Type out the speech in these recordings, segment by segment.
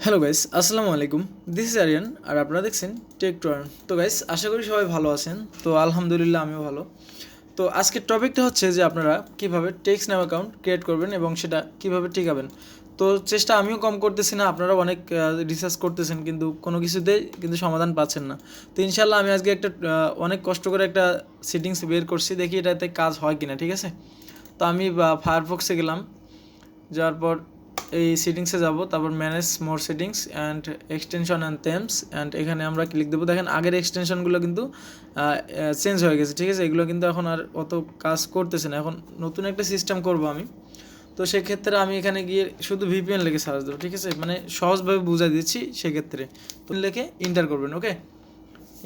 Hello guys, আসসালামু আলাইকুম। This is Aryan আর আপনারা দেখছেন টেকটনাউ। তো গাইস, আশা করি সবাই ভালো আছেন। তো আলহামদুলিল্লাহ আমিও ভালো। তো আজকের টপিকটা হচ্ছে যে আপনারা কীভাবে টেক্সটনাউ অ্যাকাউন্ট ক্রিয়েট করবেন এবং সেটা কীভাবে টিকাবেন। তো চেষ্টা আমিও কম করতেছি না, আপনারা অনেক রিসার্চ করতেছেন কিন্তু কোনো কিছুতেই কিন্তু সমাধান পাচ্ছেন না। তো ইনশাল্লাহ আমি আজকে একটা অনেক কষ্ট করে একটা সেটিংস বের করছি, দেখি এটাতে কাজ হয় কিনা। ঠিক আছে, তো আমি ফায়ারফক্সে গেলাম, যাওয়ার পর এই সেটিংসে যাব, তারপর manage more settings and extension and Thames and এখানে আমরা ক্লিক দেবো। দেখেন আগের এক্সটেনশনগুলো কিন্তু চেঞ্জ হয়ে গেছে। ঠিক আছে, এগুলো কিন্তু এখন আর অত কাজ করতেছে না। এখন নতুন একটা সিস্টেম করব আমি। তো সেক্ষেত্রে আমি এখানে গিয়ে শুধু ভিপিএন লিখে সার্চ দেবো। ঠিক আছে, মানে সহজভাবে বুঝাই দিচ্ছি সেক্ষেত্রে। তো লিখে ইন্টার করবেন। ওকে,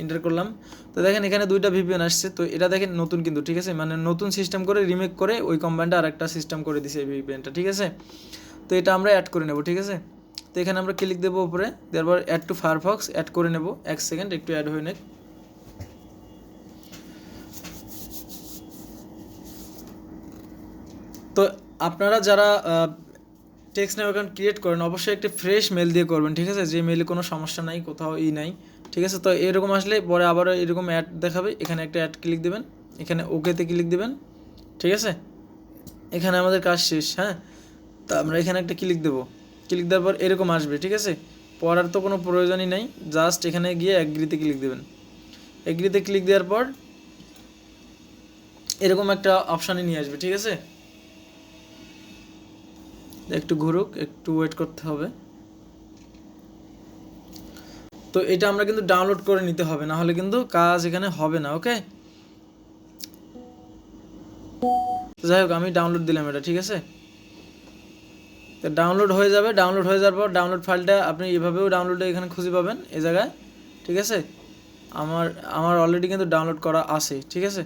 ইন্টার করলাম। তো দেখেন এখানে দুইটা ভিপিএন আসছে। তো এটা দেখেন নতুন কিন্তু, ঠিক আছে, মানে নতুন সিস্টেম করে রিমেক করে ওই কোম্পানিটা আর একটা সিস্টেম করে দিছে এই ভিপিএনটা। ঠিক আছে, তো এটা আমরা অ্যাড করে নেব। ঠিক আছে, তো এখানে আমরা ক্লিক দেবো উপরে, দেওয়ার পর অ্যাড টু ফায়ারফক্স অ্যাড করে নেব। এক সেকেন্ড একটু অ্যাড হয়ে নেক। তো আপনারা যারা টেক্সটনাউ অ্যাকাউন্ট ক্রিয়েট করেন অবশ্যই একটা ফ্রেশ মেল দিয়ে করবেন। ঠিক আছে, যে মেলে কোনো সমস্যা নাই, কোথাও নাই। ঠিক আছে, তো এরকম আসলে পরে আবারও এরকম অ্যাড দেখাবে। এখানে একটা অ্যাড ক্লিক দেবেন, এখানে ওকেতে ক্লিক দেবেন। ঠিক আছে, এখানে আমাদের কাজ শেষ। হ্যাঁ, তো আমরা এখানে একটা ক্লিক দেবো। ক্লিক দেওয়ার পর এরকম আসবে। ঠিক আছে, পড়ার তো কোনো প্রয়োজনই নাই, জাস্ট এখানে গিয়ে এগ্রিতে ক্লিক দেবেন। এগ্রিতে ক্লিক দেওয়ার পর এরকম একটা অপশানে নিয়ে আসবে। ঠিক আছে, একটু ঘুরুক, একটু ওয়েট করতে হবে। তো এটা আমরা কিন্তু ডাউনলোড করে নিতে হবে, না হলে কিন্তু কাজ এখানে হবে না। ওকে, যাই হোক আমি ডাউনলোড দিলাম এটা। ঠিক আছে, তো ডাউনলোড হয়ে যাবে। ডাউনলোড হয়ে যাওয়ার পর ডাউনলোড ফাইলটা আপনি এভাবেও ডাউনলোডে এখানে খুঁজে পাবেন এই জায়গায়। ঠিক আছে, আমার আমার অলরেডি কিন্তু ডাউনলোড করা আছে। ঠিক আছে,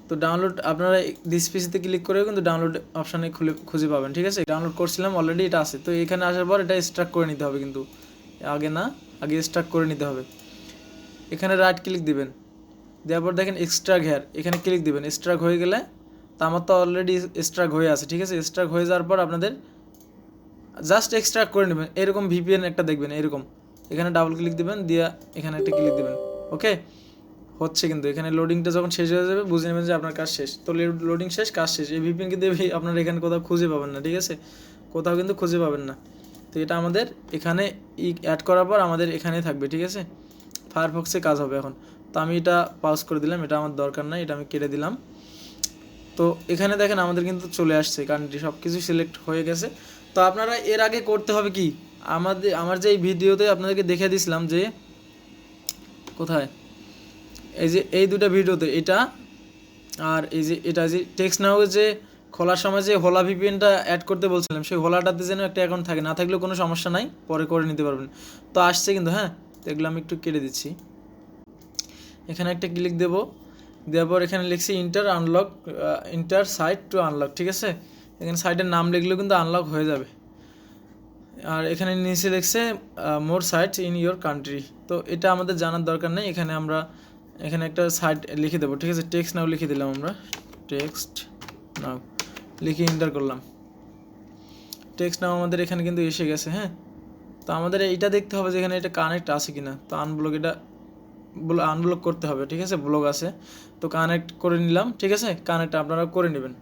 তো ডাউনলোড আপনারা দিস পিসিতে ক্লিক করেও কিন্তু ডাউনলোড অপশানে খুঁজে পাবেন। ঠিক আছে, ডাউনলোড করছিলাম অলরেডি, এটা আছে। তো এখানে আসার পর এটা এক্সট্রাক্ট করে নিতে হবে, কিন্তু আগে না, আগে এক্সট্রাক্ট করে নিতে হবে। এখানে রাইট ক্লিক দিবেন, দেওয়ার পর দেখেন এক্সট্রাক্ট হেয়ার, এখানে ক্লিক দিবেন। এক্সট্রাক্ট হয়ে গেলে, তো আমার তো অলরেডি এক্সট্রাক্ট হয়ে আছে। ঠিক আছে, এক্সট্রাক্ট হয়ে যাওয়ার পর আপনাদের জাস্ট এক্সট্রাক্ট করে নেবেন। এরকম ভিপিএন একটা দেখবেন এরকম, এখানে ডাবল ক্লিক দেবেন, দিয়ে এখানে একটা ক্লিক দেবেন। ওকে, হচ্ছে কিন্তু এখানে লোডিংটা যখন শেষ হয়ে যাবে বুঝে নেবেন যে আপনার কাজ শেষ। তো লোডিং শেষ, কাজ শেষ। এই ভিপিএন কিন্তু আপনার এখানে কোথাও খুঁজে পাবেন না। ঠিক আছে, কোথাও কিন্তু খুঁজে পাবেন না। তো এটা আমাদের এখানে অ্যাড করার পর আমাদের এখানেই থাকবে। ঠিক আছে, ফায়ারফক্সে কাজ হবে এখন। তো আমি এটা পাউজ করে দিলাম, এটা আমার দরকার নাই, এটা আমি কেটে দিলাম। তো এখানে দেখেন আমাদের কিন্তু চলে আসছে, কান্ট্রি সব কিছু সিলেক্ট হয়ে গেছে। তো আপনারা এর আগে করতে হবে কি, আমার যে এই ভিডিওতে আপনাদেরকে দেখে দিছিলাম যে কোথায়, এই যে এই দুটো ভিডিওতে, এটা আর এই যে এটা, যে টেক্সটনাউ যে খোলার সময় যে হোলা ভিপিএনটা অ্যাড করতে বলছিলাম, সেই হোলাটাতে যেন একটা অ্যাকাউন্ট থাকে, না থাকলেও কোনো সমস্যা নাই, পরে করে নিতে পারবেন। তো আসছে কিন্তু। হ্যাঁ, তো এগুলো আমি একটু কেটে দিচ্ছি। এখানে একটা ক্লিক দেবো, দেওয়ার পর এখানে লিখছি ইন্টার সাইট টু আনলক। ঠিক আছে, এখানে সাইটের নাম লিখলেও কিন্তু আনলক হয়ে যাবে। আর এখানে নিচে লিখছে মোর সাইটস ইন ইয়োর কান্ট্রি। তো এটা আমাদের জানার দরকার নেই। এখানে আমরা এখানে একটা সাইট লিখে দেবো। ঠিক আছে, টেক্সটনাউ লিখে দিলাম আমরা, টেক্সটনাউ লিখে ইন্টার করলাম। টেক্সটনাউ আমাদের এখানে কিন্তু এসে গেছে। হ্যাঁ, তো আমাদের এইটা দেখতে হবে যে এখানে এটা কানেক্ট আছে কিনা। তো আনব্লক করতে হবে। ঠিক আছে, ব্লক আছে, তো কানেক্ট করে নিলাম। ঠিক আছে, কানেক্ট আপনারা করে নেবেন।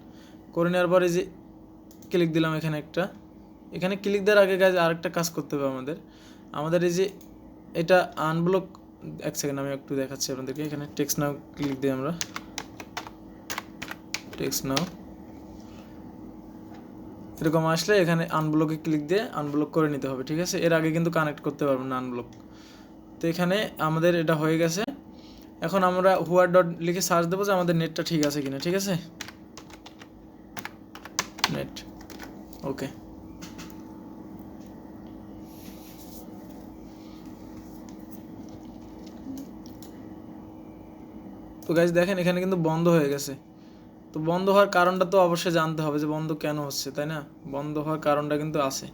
করে নেওয়ার পরে যে ক্লিক দিলাম এখানে একটা, এখানে ক্লিক দেওয়ার আগে আরেকটা কাজ করতে হবে আমাদের এই যে এটা আনব্লক। এক সেকেন্ড আমি একটু দেখাচ্ছি আপনাদেরকে। এখানে টেক্সটনাউ ক্লিক দিই আমরা, টেক্সটনাউ এরকম আসলে এখানে আনব্লকে ক্লিক দিয়ে আনব্লক করে নিতে হবে। ঠিক আছে, এর আগে কিন্তু কানেক্ট করতে পারবেন না আনব্লক। তো এখানে আমাদের এটা হয়ে গেছে। এখন আমরা হুয়ার ডট লিখে সার্চ দেবো যে আমাদের নেটটা ঠিক আছে কিনা। ঠিক আছে, নেট ওকে। তো গাইজ দেখেন এখানে কিন্তু বন্ধ হয়ে গেছে। তো বন্ধ হওয়ার কারণটা তো অবশ্যই জানতে হবে যে বন্ধ কেন হচ্ছে, তাই না? বন্ধ হওয়ার কারণটা কিন্তু আছে,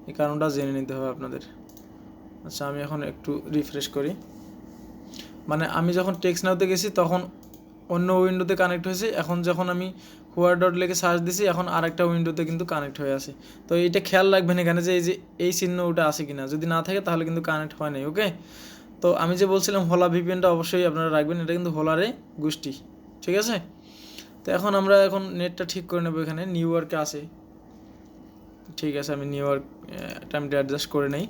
এই কারণটা জেনে নিতে হবে আপনাদের। আচ্ছা, আমি এখন একটু রিফ্রেশ করি। মানে আমি যখন টেক্সটনাউতে গেছি তখন অন্য উইন্ডোতে কানেক্ট হয়েছে, এখন যখন আমি হোয়ার ডট লিখে সার্চ দিছি, এখন আরেকটা উইন্ডোতে কিন্তু কানেক্ট হয়ে আছে। তো এইটা খেয়াল রাখবেন এখানে যে এই চিহ্ন ওটা আছে কিনা, যদি না থাকে তাহলে কিন্তু কানেক্ট হয় নাই। ওকে, তো আমি যে বলছিলাম হোলা ভিপিএনটা অবশ্যই আপনারা রাখবেন, এটা কিন্তু হোলারে গোষ্ঠী, ঠিক আছে। তো আমরা এখন নেটটা ঠিক করে নেব। এখানে নিউ ইয়র্কে আছে, ঠিক আছে, আমি নিউ ইয়র্ক টাইমটা অ্যাডজাস্ট করে নেই।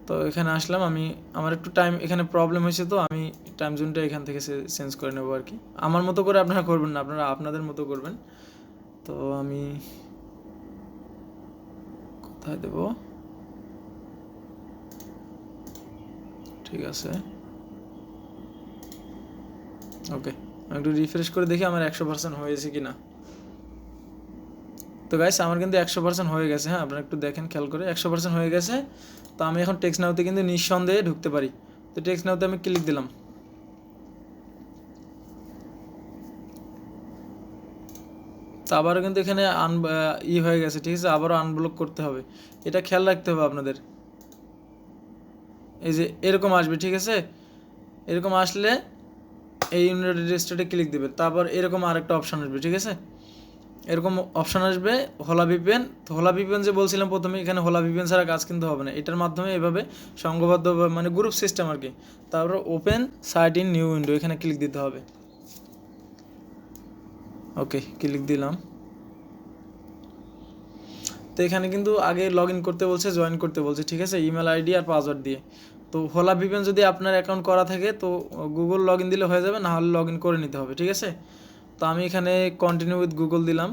তো এখানে আসলাম, আমার একটু টাইম এখানে প্রবলেম হয়েছে, তো আমি টাইম জোনটা এখান থেকে চেঞ্জ করে নেবো আর কি। আমার মতো করে আপনারা করবেন না, আপনারা আপনাদের মতো করবেন। তো আমি কোথায় দেব, ঠিক আছে, ওকে। আমি একটু রিফ্রেশ করে দেখি আমার 100% হয়েছে কি না। তো গাইস আমার কিন্তু 100% হয়ে গেছে, হ্যাঁ, আপনারা একটু দেখেন খেয়াল করে, 100% হয়ে গেছে। তো আমি এখন টেক্সটনাউতে কিন্তু নিঃসন্দেহে ঢুকতে পারি। তো টেক্সটনাউতে আমি ক্লিক দিলাম। তো আবারও কিন্তু এখানে হয়ে গেছে, ঠিক আছে, আবারও আনব্লক করতে হবে, এটা খেয়াল রাখতে হবে আপনাদের। এই যে এরকম আসবে, ঠিক আছে, এরকম আসলে এই ইউনাইটেড স্টেটে ক্লিক দেবে, তারপর এরকম আরেকটা অপশান আসবে, ঠিক আছে, এরকম অপশান আসবে হোলা ভিপিএন। তো হোলা ভিপিএন যে বলছিলাম প্রথমে, এখানে হোলা ভিপিএন ছাড়া কাজ কিন্তু হবে না, এটার মাধ্যমে এভাবে সংঘবদ্ধ মানে গ্রুপ সিস্টেম আর কি। তারপর open site in new window, এখানে ক্লিক দিতে হবে। ওকে, ক্লিক দিলাম। তো এখানে কিন্তু আগে লগ ইন করতে বলছে, জয়েন করতে বলছে, ঠিক আছে, ইমেল আইডি আর পাসওয়ার্ড দিয়ে। তো হোলা ভিপিএন যদি আপনার অ্যাকাউন্ট করা থাকে তো গুগল লগ ইন দিলে হয়ে যাবে, না হলে লগ ইন করে নিতে হবে, ঠিক আছে। তো আমি এখানে কন্টিনিউ উইথ গুগল দিলাম,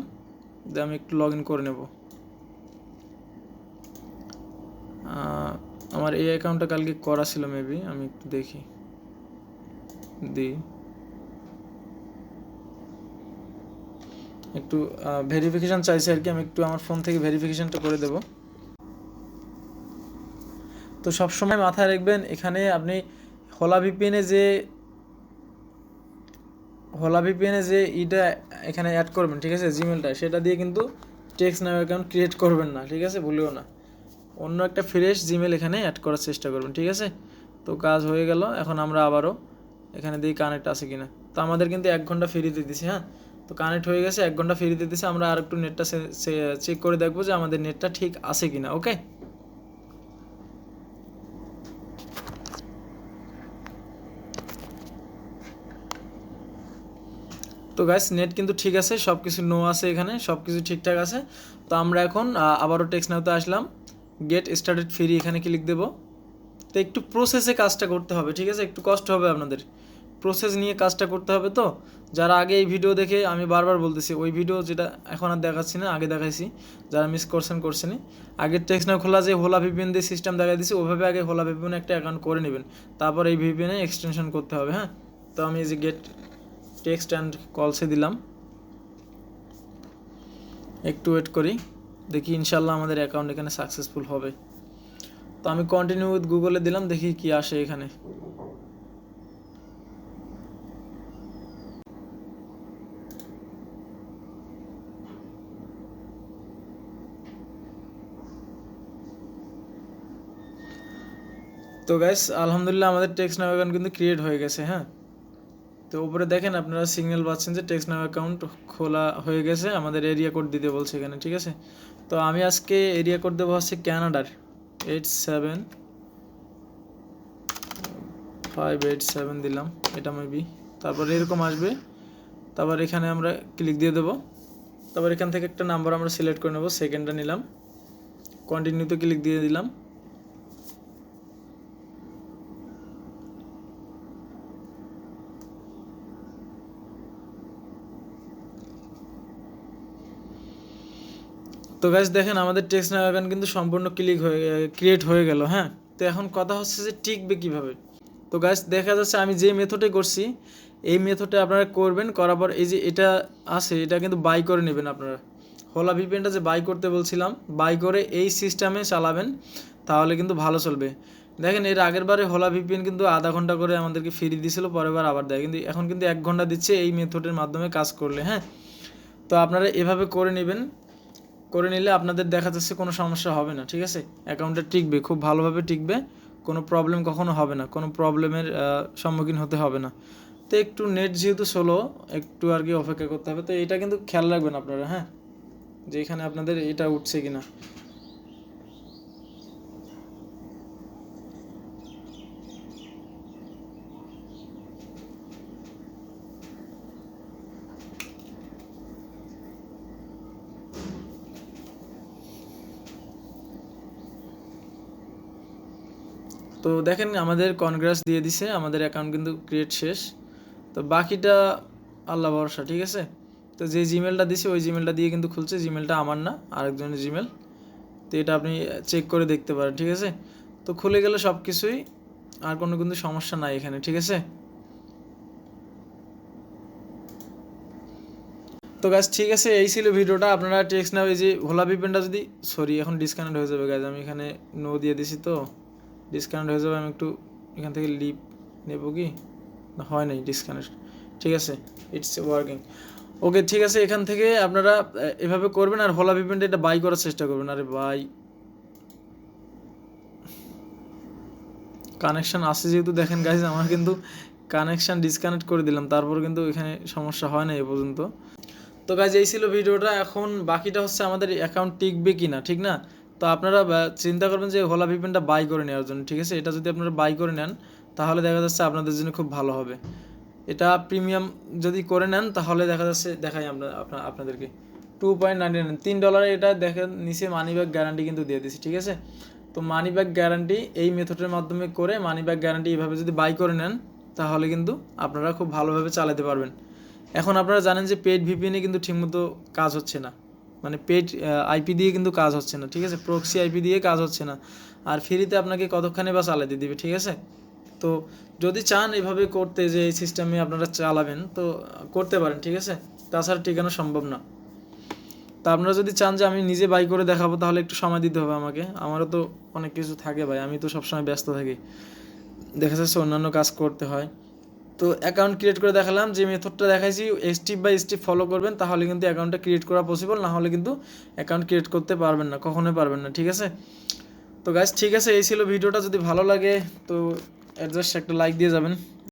দিয়ে আমি একটু লগ ইন করে নেব। আমার এই অ্যাকাউন্টটা কালকে করা ছিল মেবি, আমি একটু দেখি দিই, একটু ভেরিফিকেশান চাইছে আর কি, আমি একটু আমার ফোন থেকে ভেরিফিকেশানটা করে দেব। তো সবসময় মাথায় রাখবেন এখানে আপনি হোলা ভিপিএনে যে ইটা এখানে অ্যাড করবেন, ঠিক আছে, জিমেলটা, সেটা দিয়ে কিন্তু টেক্সটনাউ অ্যাকাউন্ট ক্রিয়েট করবেন না, ঠিক আছে, ভুলেও না। অন্য একটা ফ্রেশ জিমেল এখানে অ্যাড করার চেষ্টা করবেন, ঠিক আছে। তো কাজ হয়ে গেল, এখন আমরা আবারও এখানে দিয়ে কানেক্ট আছে কিনা। তো আমাদের কিন্তু 1 ঘন্টা ফ্রিতে দিছি, হ্যাঁ। তো কানেক্ট হয়ে গেছে, 1 ঘন্টা ফ্রিতে দিছে। আমরা আর একটু নেটটা চেক করে দেখবো যে আমাদের নেটটা ঠিক আছে কিনা। ওকে, তো গাইস নেট কিন্তু ঠিক আছে, সব কিছু নো আছে, এখানে সব কিছু ঠিকঠাক আছে। তো আমরা এখন আবারও টেক্সটনাউতে আসলাম, গেট স্টার্টেড ফ্রি, এখানে ক্লিক দেবো। তো একটু প্রসেসে কাজটা করতে হবে, ঠিক আছে, একটু কষ্ট হবে আপনাদের, প্রসেস নিয়ে কাজটা করতে হবে। তো যারা আগে এই ভিডিও দেখে, আমি বারবার বলতেছি, ওই ভিডিও যেটা এখন আর দেখাচ্ছি না, আগে দেখাইছি, যারা মিস করছেন আগে টেক্সটনাউ খোলা যে হোলা ভিপিএন দিয়ে সিস্টেম দেখাই দিছি, ওইভাবে আগে হোলা ভিপিএন একটা অ্যাকাউন্ট করে নেবেন, তারপর এই ভিপিএনে এক্সটেনশন করতে হবে, হ্যাঁ। তো আমি এই যে গেট টেক্সট অ্যান্ড কলসে দিলাম, একটু ওয়েট করি, দেখি ইনশাল্লাহ আমাদের অ্যাকাউন্ট এখানে সাকসেসফুল হবে। তো আমি কন্টিনিউ উইথ গুগলে দিলাম, দেখি কি আসে এখানে। তো গাইস আলহামদুলিল্লাহ আমাদের টেক্সটনাউ অ্যাকাউন্ট কিন্তু ক্রিয়েট হয়ে গেছে, হ্যাঁ। তো উপরে দেখেন আপনারা সিগন্যাল পাচ্ছেন যে টেক্সটনাউ অ্যাকাউন্ট খোলা হয়ে গেছে, আমাদের এরিয়া কোড দিতে বলছে এখানে, ঠিক আছে। তো আমি আজকে এরিয়া কোড দেবো হচ্ছে ক্যানাডার 87587 দিলাম, এটা মেবি, তারপর এরকম আসবে। তারপর এখানে আমরা ক্লিক দিয়ে দেবো, তারপর এখান থেকে একটা নাম্বার আমরা সিলেক্ট করে নেবো, সেকেন্ডটা নিলাম, কন্টিনিউতে ক্লিক দিয়ে দিলাম। তো গাইস দেখেন আমাদের টেক্সটনাউ অ্যাকাউন্ট কিন্তু সম্পূর্ণ ক্রিয়েট হয়ে গেল, হ্যাঁ। তো এখন কথা হচ্ছে যে টিকবে কীভাবে। তো গাইস দেখা যাচ্ছে আমি যে মেথডে করছি, এই মেথডে আপনারা করবেন, করার পর এই যে এটা আছে, এটা কিন্তু বাই করে নেবেন আপনারা। হোলা ভিপিএনটা যে বাই করতে বলছিলাম, বাই করে এই সিস্টেমে চালাবেন, তাহলে কিন্তু ভালো চলবে। দেখেন এর আগের বারে হোলা ভিপিএন কিন্তু আধা ঘন্টা করে আমাদেরকে ফ্রি দিয়েছিল, পরের বার আবার দেয়, কিন্তু এখন কিন্তু 1 ঘন্টা দিচ্ছে এই মেথডের মাধ্যমে কাজ করলে, হ্যাঁ। তো আপনারা এভাবে করে নেবেন, করে নিলে আপনাদের দেখা যাচ্ছে কোনো সমস্যা হবে না, ঠিক আছে, অ্যাকাউন্টটা টিকবে, খুব ভালোভাবে টিকবে, কোনো প্রবলেম কখনো হবে না, কোনো প্রবলেমের সম্মুখীন হতে হবে না। তো তো একটু নেট যেহেতু স্লো, একটু আর কি অপেক্ষা করতে হবে। তো এটা কিন্তু খেয়াল রাখবেন আপনারা, হ্যাঁ, যে এখানে আপনাদের এটা উঠছে কিনা। তো দেখেন আমাদের কনগ্রেস দিয়ে দিছে, আমাদের অ্যাকাউন্ট কিন্তু ক্রিয়েট শেষ। তো বাকিটা আল্লাহ ভরসা, ঠিক আছে। তো যে জিমেলটা দিছে ওই জিমেলটা দিয়ে কিন্তু খুলছে, জিমেলটা আমার না, আরেকজনের জিমেল। তো এটা আপনি চেক করে দেখতে পারেন, ঠিক আছে। তো খুলে গেলে সব কিছুই, আর কোনো কিন্তু সমস্যা নাই এখানে, ঠিক আছে। তো গাইজ ঠিক আছে, এই ছিল ভিডিওটা। আপনারা টেক্সটনাউ এই যে ভোলা ভিপিএনটা যদি, সরি এখন ডিসকানেক্ট হয়ে যাবে গাইজ, আমি এখানে নো দিয়ে দিছি তো ডিসকানেক্ট হয়ে যাবে। আমি একটু এখান থেকে লিভ নেব কি, না হয় নাই ডিসকানেক্ট, ঠিক আছে, ইটস ওয়ার্কিং। ওকে ঠিক আছে, এখান থেকে আপনারা এভাবে করবেন। আর ভোলা ভিপিএনটা এটা বাই করার চেষ্টা করবেন। আরে বাই কানেকশান আসছে যেহেতু, দেখেন গাইজ আমার কিন্তু কানেকশান ডিসকানেক্ট করে দিলাম, তারপর কিন্তু এখানে সমস্যা হয় না এ পর্যন্ত। তো গাইজ এই ছিল ভিডিওটা। এখন বাকিটা হচ্ছে আমাদের অ্যাকাউন্ট টিকবে কি না, ঠিক না। তো আপনারা চিন্তা করবেন যে ভোলা ভিপিএনটা বাই করে নেওয়ার জন্য, ঠিক আছে। এটা যদি আপনারা বাই করে নেন তাহলে দেখা যাচ্ছে আপনাদের জন্য খুব ভালো হবে। এটা প্রিমিয়াম যদি করে নেন তাহলে দেখা যাচ্ছে, দেখাই আমরা আপনাদেরকে $2.99 $3 এটা দেখেন নিচে মানি ব্যাক গ্যারান্টি কিন্তু দিয়ে দিছি, ঠিক আছে। তো মানি ব্যাক গ্যারান্টি এই মেথডের মাধ্যমে করে মানি ব্যাক গ্যারান্টি এইভাবে যদি বাই করে নেন তাহলে কিন্তু আপনারা খুব ভালোভাবে চালাতে পারবেন। এখন আপনারা জানেন যে পেড ভিপিএনে কিন্তু ঠিকমতো কাজ হচ্ছে না, মানে পেড আইপি দিয়ে কিন্তু কাজ হচ্ছে না, ঠিক আছে, প্রক্সি আইপি দিয়ে কাজ হচ্ছে না। আর ফ্রিতে আপনাকে কতক্ষণে বা চালাতে দিবে, ঠিক আছে। তো যদি চান এভাবে করতে, যে এই সিস্টেমে আপনারা চালাবেন, তো করতে পারেন, ঠিক আছে। তাছাড়া টিকানো সম্ভব না। তা আপনারা যদি চান যে আমি নিজে বাই করে দেখাবো তাহলে একটু সময় দিতে হবে আমাকে, আমারও তো অনেক কিছু থাকে ভাই, আমি তো সবসময় ব্যস্ত থাকি, দেখা যাচ্ছে অন্যান্য কাজ করতে হয়। তো অ্যাকাউন্ট ক্রিয়েট করে দেখালাম, যে মেথডটা দেখাইছি স্টেপ বাই স্টেপ ফলো করবেন, তাহলে কিন্তু অ্যাকাউন্টটা ক্রিয়েট করা পসিবল, না হলে কিন্তু অ্যাকাউন্ট ক্রিয়েট করতে পারবেন না, কখনোই পারবেন না, ঠিক আছে। তো গাইস ঠিক আছে, এই ছিল ভিডিওটা। যদি ভালো লাগে তো অ্যাডজাস্ট একটা লাইক দিয়ে যাবেন।